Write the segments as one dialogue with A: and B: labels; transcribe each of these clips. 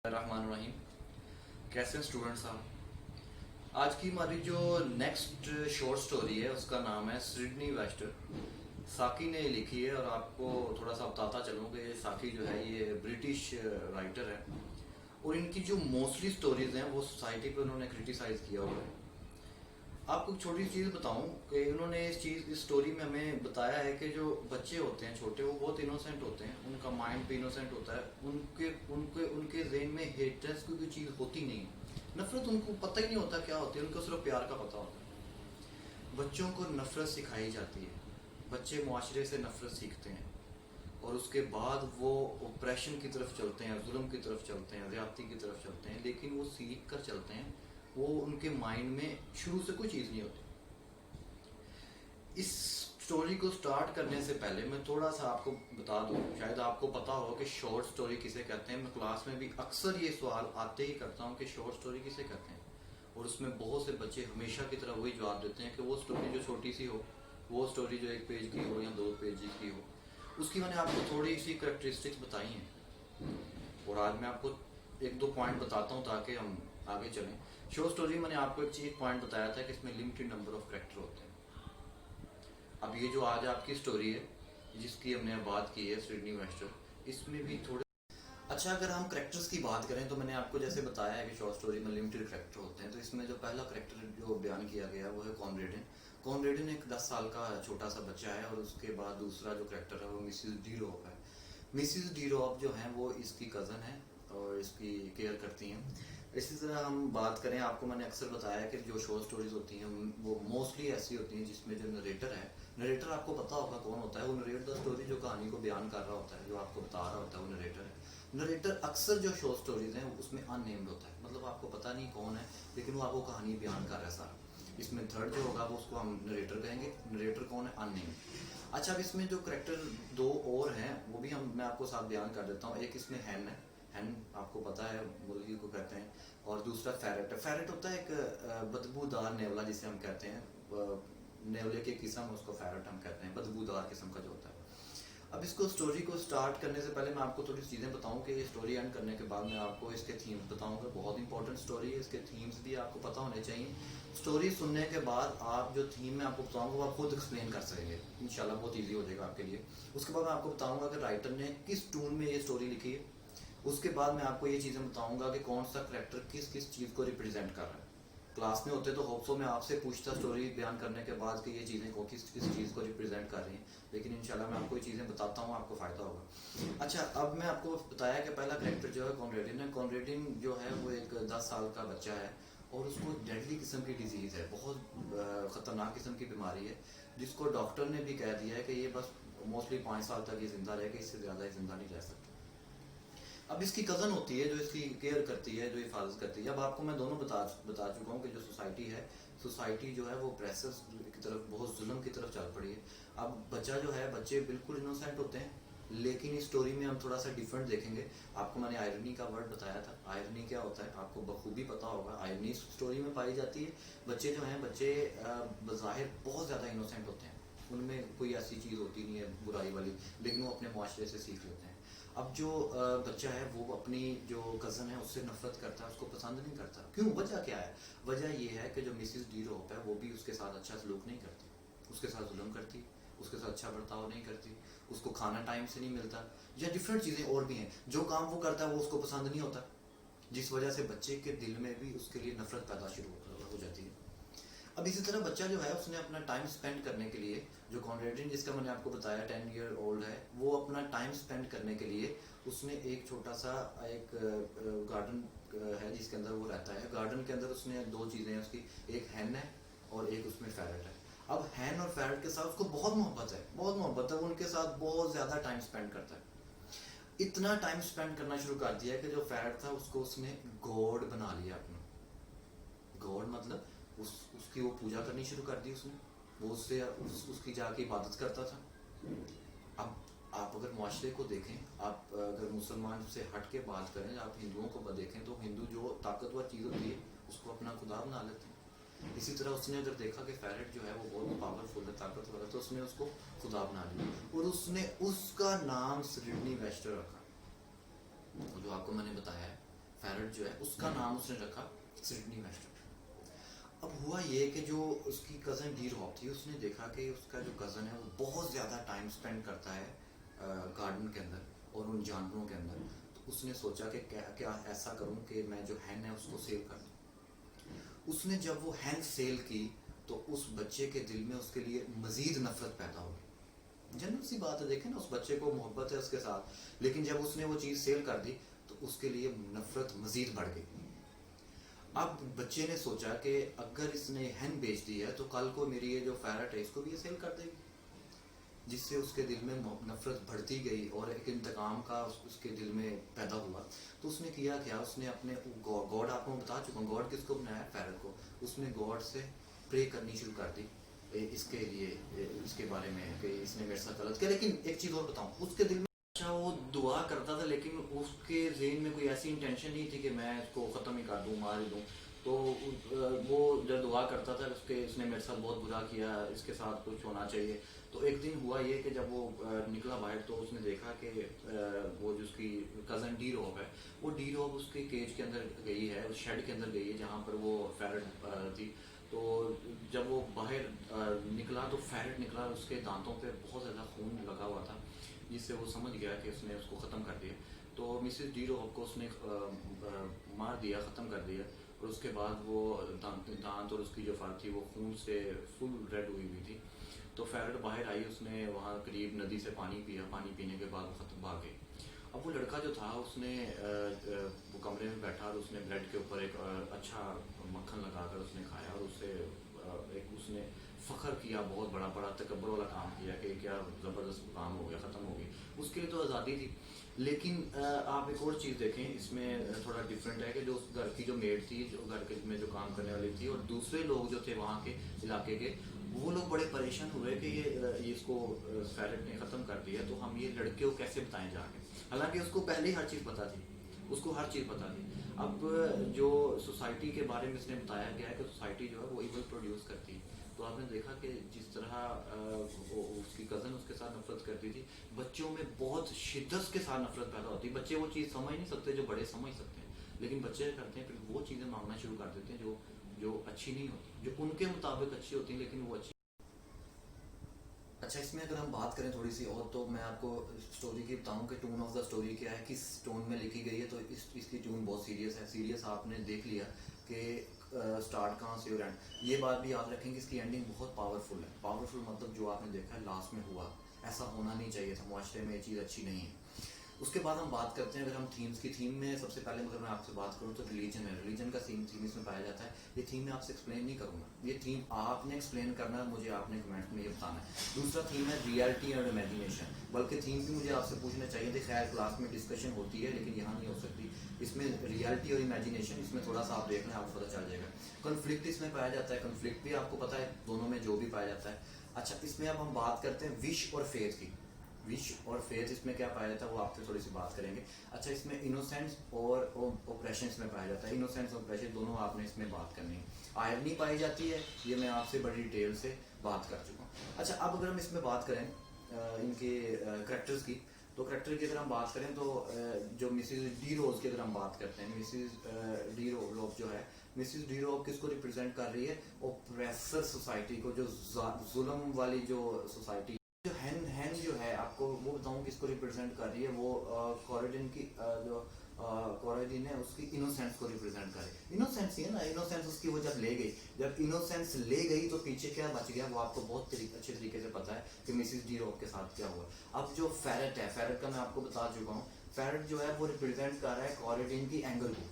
A: الرحمن الرحیم. کیسے ہیں اسٹوڈنٹ صاحب؟ آج کی ہماری جو نیکسٹ شارٹ سٹوری ہے اس کا نام ہے سڈنی ویسٹر. ساکی نے لکھی ہے اور آپ کو تھوڑا سا بتاتا چلوں کہ ساکی جو ہے یہ برٹش رائٹر ہے اور ان کی جو موسٹلی سٹوریز ہیں وہ سوسائٹی پہ انہوں نے کرٹیسائز کیا ہوا ہے. آپ کو ایک چھوٹی چیز بتاؤں کہ انہوں نے اس سٹوری میں ہمیں بتایا ہے کہ جو بچے ہوتے ہیں چھوٹے وہ بہت انوسینٹ ہوتے ہیں, ان کا مائنڈ بھی انوسینٹ ہوتا ہے, ان کے ذہن میں ہیٹرس کی کوئی چیز ہوتی نہیں, نفرت ان کو پتہ ہی نہیں ہوتا کیا ہوتی ہے, ان کو صرف پیار کا پتہ ہوتا ہے. بچوں کو نفرت سکھائی جاتی ہے, بچے معاشرے سے نفرت سیکھتے ہیں اور اس کے بعد وہ اوپریشن کی طرف چلتے ہیں, ظلم کی طرف چلتے ہیں, زیادتی کی طرف چلتے ہیں, لیکن وہ سیکھ کر چلتے ہیں, وہ ان کے مائنڈ میں شروع سے کوئی چیز نہیں ہوتی. اس سٹوری کو سٹارٹ کرنے سے پہلے میں تھوڑا سا آپ کو بتا دوں, شاید آپ کو پتا ہو کہ شارٹ سٹوری کسے کہتے ہیں. میں کلاس میں بھی اکثر یہ سوال آتے ہی کرتا ہوں کہ شارٹ سٹوری کسے کہتے ہیں, اور اس میں بہت سے بچے ہمیشہ کی طرح وہی جواب دیتے ہیں کہ وہ سٹوری جو چھوٹی سی ہو, وہ سٹوری جو 1 پیج کی ہو یا 2 پیج کی ہو. اس کی میں نے آپ کو تھوڑی سی کریکٹرسٹکس بتائی ہیں اور آج میں آپ کو 1-2 پوائنٹ بتاتا ہوں تاکہ ہم آگے چلیں. شارٹ سٹوری میں نے آپ کو ایک چیز پوائنٹ بتایا تھا کہ اس میں لمیٹڈ نمبر آف کریکٹر ہوتے ہیں. اب یہ جو آج آپ کی سٹوری ہے جس کی ہم نے بات کی ہے سڈنی ویسٹر, اس میں بھی تھوڑے اچھا اگر ہم کریکٹرز کی بات کریں تو میں نے آپ کو جیسے بتایا ہے کہ شارٹ سٹوری میں لمیٹڈ کریکٹر ہوتے ہیں, تو اس میں جو پہلا کریکٹر جو بیان کیا گیا ہے وہ ہے کونریڈن. کونریڈن ایک 10 سال کا چھوٹا سا بچہ ہے اور اس کے بعد دوسرا جو کریکٹر ہے وہ مسز ڈی روپ ہے. مسز ڈی روپ جو ہیں وہ اس کی کزن ہے اور اس کی کیئر کرتی ہیں. اسی طرح ہم بات کریں, آپ کو میں نے اکثر بتایا کہ جو شارٹ سٹوریز ہوتی ہیں وہ موسٹلی ایسی ہوتی ہیں جس میں جو نریٹر ہے, نریٹر آپ کو پتا ہوگا کون ہوتا ہے, وہ نریٹ دا سٹوری جو کہانی کو بیان کر رہا ہوتا ہے, جو آپ کو بتا رہا ہوتا ہے وہ نریٹر ہے. نریٹر اکثر جو شارٹ سٹوریز ہیں اس میں ان نیمڈ ہوتا ہے, مطلب آپ کو پتہ نہیں کون ہے لیکن وہ آپ کو کہانی بیان کر رہا ہے سارا. اس میں تھرڈ جو ہوگا وہ اس کو ہم نریٹر کہیں گے. نریٹر کون ہے؟ ان نیمڈ. اچھا اب اس میں جو کریکٹر 2 اور ہیں وہ بھی میں آپ کو ساتھ بیان کر دیتا ہوں. ایک اس میں ہین ہے, ہین آپ کو پتا ہے مرغی کو کہتے ہیں, اور دوسرا فیرٹ ہے. فیرٹ ہوتا ہے ایک بدبودار نیولا جسے ہم کہتے ہیں, نیولے کے قسم, اس کو فیرٹ ہم کہتے ہیں, بدبودار قسم کا جو ہوتا ہے. اب اس کو سٹوری کو سٹارٹ کرنے سے پہلے میں آپ کو تھوڑی چیزیں بتاؤں کہ یہ سٹوری اینڈ کرنے کے بعد میں آپ کو اس کے تھیمز بتاؤں گا. بہت امپورٹنٹ سٹوری ہے, اس کے تھیمز بھی آپ کو پتہ ہونے چاہیے. سٹوری سننے کے بعد آپ جو تھیم میں آپ کو بتاؤں گا وہ آپ خود ایکسپلین کر سکیں گے انشاءاللہ, بہت ایزی ہو جائے گا آپ کے لیے. اس کے بعد میں آپ کو بتاؤں گا کہ رائٹر نے کس ٹون میں یہ سٹوری لکھی ہے. اس کے بعد میں آپ کو یہ چیزیں بتاؤں گا کہ کون سا کریکٹر کس چیز کو ریپرزینٹ کر رہا ہے. کلاس میں ہوتے تو ہوپسو میں آپ سے پوچھتا سٹوری بیان کرنے کے بعد کہ یہ چیزیں کو کس چیز کو ریپرزینٹ کر رہی ہیں, لیکن انشاءاللہ میں آپ کو یہ چیزیں بتاتا ہوں, آپ کو فائدہ ہوگا. اچھا اب میں آپ کو بتایا کہ پہلا کریکٹر جو ہے کونریڈن ہے. کونریڈن جو ہے وہ ایک 10 سال کا بچہ ہے اور اس کو ڈیڈلی قسم کی ڈیزیز ہے, بہت خطرناک قسم کی بیماری ہے جس کو ڈاکٹر نے بھی کہہ دیا ہے کہ یہ بس موسٹلی 5 سال تک یہ زندہ رہے گا, اس سے زیادہ یہ زندہ نہیں رہ سکتا. اب اس کی کزن ہوتی ہے جو اس کی کیئر کرتی ہے, جو حفاظت کرتی ہے. اب آپ کو میں دونوں بتا چکا ہوں کہ جو سوسائٹی ہے, سوسائٹی جو ہے وہ پریسس کی طرف, بہت ظلم کی طرف چل پڑی ہے. اب بچہ جو ہے, بچے بالکل انوسینٹ ہوتے ہیں, لیکن اس سٹوری میں ہم تھوڑا سا ڈیفرنٹ دیکھیں گے. آپ کو میں نے آئرنی کا ورڈ بتایا تھا. آئرنی کیا ہوتا ہے آپ کو بخوبی پتا ہوگا. آئرنی سٹوری میں پائی جاتی ہے. بچے جو ہیں, بچے بظاہر بہت زیادہ انوسینٹ ہوتے ہیں, ان میں کوئی ایسی چیز ہوتی نہیں ہے برائی والی, لیکن وہ اپنے معاشرے سے سیکھ لیتے ہیں. اب جو بچہ ہے وہ اپنی جو کزن ہے اس سے نفرت کرتا ہے, اس کو پسند نہیں کرتا. کیوں؟ وجہ کیا ہے؟ وجہ یہ ہے کہ جو مسز ڈی روپ ہے وہ بھی اس کے ساتھ اچھا سلوک نہیں کرتی, اس کے ساتھ ظلم کرتی, اس کے ساتھ اچھا برتاؤ نہیں کرتی, اس کو کھانا ٹائم سے نہیں ملتا, یا ڈفرینٹ چیزیں اور بھی ہیں. جو کام وہ کرتا ہے وہ اس کو پسند نہیں ہوتا, جس وجہ سے بچے کے دل میں بھی اس کے لیے نفرت پیدا شروع ہو جاتی ہے. اب اسی طرح بچہ جو ہے اس نے اپنا ٹائم سپینڈ کرنے کے لیے, جو کونریڈن جس کا میں نے آپ کو بتایا 10 ایئر اولڈ ہے, وہ اپنا ٹائم سپینڈ کرنے کے لیے اس نے ایک چھوٹا سا ایک گارڈن ہے جس کے اندر وہ رہتا ہے. گارڈن کے اندر اس نے 2 چیزیں ہیں اس کی, ایک ہین ہے اور ایک اس میں فیرٹ ہے. اب ہین اور فیرٹ کے ساتھ اس کو بہت محبت ہے, بہت محبت ہے, وہ ان کے ساتھ بہت زیادہ ٹائم سپینڈ کرتا ہے. اتنا ٹائم سپینڈ کرنا شروع کر دیا کہ جو فیرٹ تھا اس کو اس نے گوڈ بنا لیا اپنا. گوڈ مطلب اس کی وہ پوجا کرنی شروع کر دی اس نے, وہ اس سے اس کی جا کے عبادت کرتا تھا. اب آپ اگر معاشرے کو دیکھیں, آپ اگر مسلمان سے ہٹ کے بات کریں, آپ ہندوؤں کو دیکھیں تو ہندو جو طاقتور چیز ہوتی ہے اس کو اپنا خدا بنا لیتے ہیں. اسی طرح اس نے اگر دیکھا کہ فیرٹ جو ہے وہ بہت پاورفل ہے, طاقتور ہے, تو اس نے اس کو خدا بنا لیا اور اس نے اس کا نام سڈنی ویسٹر رکھا. جو آپ کو میں نے بتایا ہے فیرٹ جو ہے اس کا نام اس نے رکھا سڈنی ویسٹرن. اب ہوا یہ کہ جو اس کی کزن ڈی راک تھی اس نے دیکھا کہ اس کا جو کزن ہے وہ بہت زیادہ ٹائم اسپینڈ کرتا ہے گارڈن کے اندر اور ان جانوروں کے اندر. تو اس نے سوچا کہ کیا ایسا کروں کہ میں جو ہین ہے اس کو سیل کر دوں. اس نے جب وہ ہین سیل کی تو اس بچے کے دل میں اس کے لیے مزید نفرت پیدا ہو گئی. جنرل سی بات ہے, دیکھیں نا, اس بچے کو محبت ہے اس کے ساتھ, لیکن جب اس نے وہ چیز سیل کر دی تو اس کے لیے نفرت مزید بڑھ گئی. اب بچے نے سوچا کہ اگر اس نے ہین بیچ دی ہے تو کل کو میری یہ جو فیرٹ ہے اس کو بھی یہ سیل کر دے گی, جس سے اس کے دل میں نفرت بڑھتی گئی اور ایک انتقام کا اس کے دل میں پیدا ہوا. تو اس نے کیا اس نے اپنے گاڈ, آپ کو بتا چکا ہوں گاڈ کس کو بنایا, فیرٹ کو. اس نے گاڈ سے پرے کرنی شروع کر دی اس کے لیے, اس کے بارے میں کہ اس نے میرے ساتھ غلط کیا. لیکن ایک چیز اور بتاؤں, اس کے دل میں اچھا وہ دعا کرتا تھا لیکن اس کے ذہن میں کوئی ایسی انٹینشن نہیں تھی کہ میں اس کو ختم ہی کر دوں, مار ہی دوں. تو وہ جب دعا کرتا تھا اس نے میرے ساتھ بہت برا کیا, اس کے ساتھ کچھ ہونا چاہیے. تو ایک دن ہوا یہ کہ جب وہ نکلا باہر تو اس نے دیکھا کہ وہ جو اس کی کزن ڈی راک ہے وہ ڈی راک اس کے کیج کے اندر گئی ہے, اس شیڈ کے اندر گئی ہے جہاں پر وہ فیرٹ تھی. تو جب وہ باہر نکلا تو فیرٹ نکلا, اس کے دانتوں پہ بہت زیادہ خون لگا ہوا تھا, جس سے وہ سمجھ گیا کہ اس نے اس کو ختم کر دیا. تو مسز ڈی راک کو اس نے مار دیا, ختم کر دیا. اور اس کے بعد وہ دانت اور اس کی جو فر تھی وہ خون سے فل ریڈ ہوئی ہوئی تھی. تو فیرٹ باہر آئی, اس نے وہاں قریب ندی سے پانی پیا, پانی پینے کے بعد وہ ختم بھاگ گئی. اب وہ لڑکا جو تھا اس نے وہ کمرے میں بیٹھا اور اس نے بریڈ کے اوپر ایک اچھا مکھن لگا کر اس نے کھایا اور اس نے فخر کیا, بہت بڑا تکبر والا کام کیا کہ کیا زبردست کام ہو گیا, ختم ہو گئی. اس کے لیے تو آزادی تھی. لیکن آپ ایک اور چیز دیکھیں, اس میں تھوڑا ڈفرینٹ ہے کہ جو اس گھر کی جو میڈ تھی, جو گھر کے میں جو کام کرنے والی تھی, اور دوسرے لوگ جو تھے وہاں کے علاقے کے, وہ لوگ بڑے پریشان ہوئے کہ یہ اس کو فیرٹ نے ختم کر دیا, تو ہم یہ لڑکے کو کیسے بتائیں جا کے. حالانکہ اس کو پہلے ہی ہر چیز پتا تھی, اس کو ہر چیز پتا تھی. اب جو سوسائٹی کے بارے میں اس نے بتایا گیا ہے کہ سوسائٹی جو ہے وہ ایول پروڈیوس کرتی ہے. تو آپ نے دیکھا کہ جس طرح اس کی کزن اس کے ساتھ نفرت کرتی تھی, بچوں میں بہت شدت کے ساتھ نفرت پیدا ہوتی ہے. بچے وہ چیز سمجھ نہیں سکتے جو بڑے سمجھ سکتے ہیں, لیکن بچے کرتے ہیں پھر وہ چیزیں مانگنا شروع کر دیتے ہیں جو اچھی نہیں ہوتی, جو ان کے مطابق اچھی ہوتی ہیں لیکن وہ اچھی. اچھا, اس میں اگر ہم بات کریں تھوڑی سی اور, تو میں آپ کو اسٹوری کی بتاؤں کہ ٹون آف دا اسٹوری کیا ہے, کس ٹون میں لکھی گئی ہے. تو اس کی ٹون بہت سیریس ہے. سیریس آپ نے دیکھ لیا کہ اسٹارٹ کہاں سے اور اینڈ. یہ بات بھی یاد رکھیں کہ اس کی اینڈنگ بہت پاورفل ہے. پاورفل مطلب جو آپ نے دیکھا ہے لاسٹ میں ہوا, ایسا ہونا نہیں چاہیے تھا, معاشرے میں یہ چیز اچھی نہیں ہے. اس کے بعد ہم بات کرتے ہیں, اگر ہم تھیمز کی تھیم میں سب سے پہلے اگر میں آپ سے بات کروں تو ریلیجن ہے. ریلیجن کا تھیم اس میں پایا جاتا ہے. یہ تھیم میں آپ سے ایکسپلین نہیں کروں گا, یہ تھیم آپ نے ایکسپلین کرنا ہے, مجھے آپ نے کمنٹ میں یہ بتانا ہے. دوسرا تھیم ہے ریئلٹی اور امیجنیشن, بلکہ تھیم بھی مجھے آپ سے پوچھنا چاہیے تھے, خیر کلاس میں ڈسکشن ہوتی ہے لیکن یہاں نہیں ہو سکتی. اس میں ریئلٹی اور امیجنیشن, اس میں تھوڑا سا آپ دیکھ لیں آپ کو پتہ چل جائے گا. کنفلکٹ اس میں پایا جاتا ہے, کنفلکٹ بھی آپ کو پتہ ہے دونوں میں جو بھی پایا جاتا ہے. اچھا, اس میں اب ہم بات کرتے ہیں وش اور فیتھ کی. وش اور فیتھ اس میں کیا پایا جاتا ہے وہ آپ سے تھوڑی سی بات کریں گے. اچھا, اس میں انوسینس اور اوپریشن اس میں پایا جاتا ہے. انوسینس اور اوپریشن دونوں آپ نے اس میں بات کرنی ہے. آئرنی پائی جاتی ہے, یہ میں آپ سے بڑی ڈیٹیل سے بات کر چکا ہوں. اچھا, اب اگر ہم اس میں بات کریں ان کے کریکٹرز کی, تو کریکٹر کی اگر ہم بات کریں تو جو مسز ڈی روز کی اگر ہم بات کرتے ہیں, مسز ڈی روز جو ہے, مسز ڈی روز کس کو ریپرزینٹ کر رہی ہے, اوپریسر سوسائٹی کو, جو ظلم والی جو سوسائٹی. جو ہین جو ہے آپ کو وہ بتاؤں کس کو ریپرزینٹ کر رہی ہے, وہ کوریڈن کی جو کوریڈن ہے اس کی انوسینس کو ریپرزینٹ کر رہی ہے. انوسینس ہی ہے نا, انوسینس اس کی وہ جب لے گئی, جب انوسینس لے گئی تو پیچھے کیا بچ گیا وہ آپ کو بہت اچھے طریقے سے پتا ہے کہ مسز ڈی راک کے ساتھ کیا ہوا. اب جو فیرٹ ہے, فیرٹ کا میں آپ کو بتا چکا ہوں, فیرٹ جو ہے وہ ریپرزینٹ کر رہا ہے کوریڈن کی اینگر کو.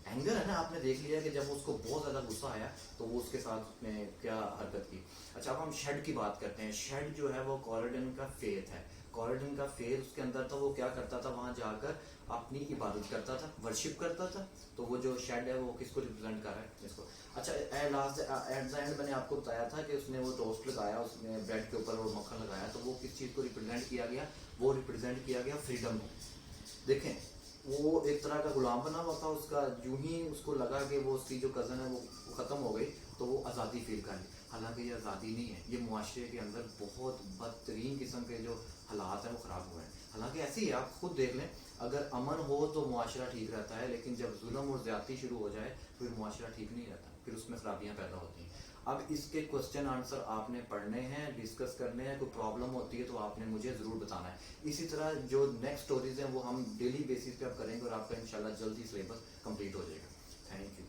A: اینگر ہے نا, آپ نے دیکھ لیا کہ جب اس کو بہت زیادہ غصہ آیا تو وہ اس کے ساتھ میں کیا حرکت کی. اچھا, اب ہم شیڈ کی بات کرتے ہیں. شیڈ جو ہے وہ کوریڈن کا فیتھ ہے. کوریڈن کا فیتھ اس کے اندر تھا, وہ کیا کرتا تھا, وہاں جا کر اپنی عبادت کرتا تھا, ورشپ کرتا تھا. تو وہ جو شیڈ ہے وہ کس کو ریپرزینٹ کر رہا ہے, اس کو. اچھا, ایٹ دا اینڈ میں نے آپ کو بتایا تھا کہ اس نے وہ ٹوسٹ لگایا, اس نے بریڈ کے اوپر وہ مکھن لگایا, تو وہ کس چیز کو ریپرزینٹ کیا گیا, وہ ریپرزینٹ کیا گیا فریڈم کو. دیکھیں, وہ ایک طرح کا غلام بنا ہوا تھا, اس کا یوں ہی اس کو لگا کہ وہ اس کی جو کزن ہے وہ ختم ہو گئی تو وہ آزادی فیل کر لی. حالانکہ یہ آزادی نہیں ہے, یہ معاشرے کے اندر بہت بدترین قسم کے جو حالات ہیں وہ خراب ہوئے ہیں. حالانکہ ایسے ہی آپ خود دیکھ لیں, اگر امن ہو تو معاشرہ ٹھیک رہتا ہے، لیکن جب ظلم اور زیادتی شروع ہو جائے پھر معاشرہ ٹھیک نہیں رہتا، پھر اس میں خرابیاں پیدا ہوتی ہیں۔ اب اس کے کوسچن آنسر آپ نے پڑھنے ہیں، ڈسکس کرنے ہیں، کوئی پرابلم ہوتی ہے تو آپ نے مجھے ضرور بتانا ہے۔ اسی طرح جو نیکسٹ سٹوریز ہیں وہ ہم ڈیلی بیسس پہ اب کریں گے، اور آپ کا انشاءاللہ جلدی سلیبس کمپلیٹ ہو جائے گا۔ Thank you.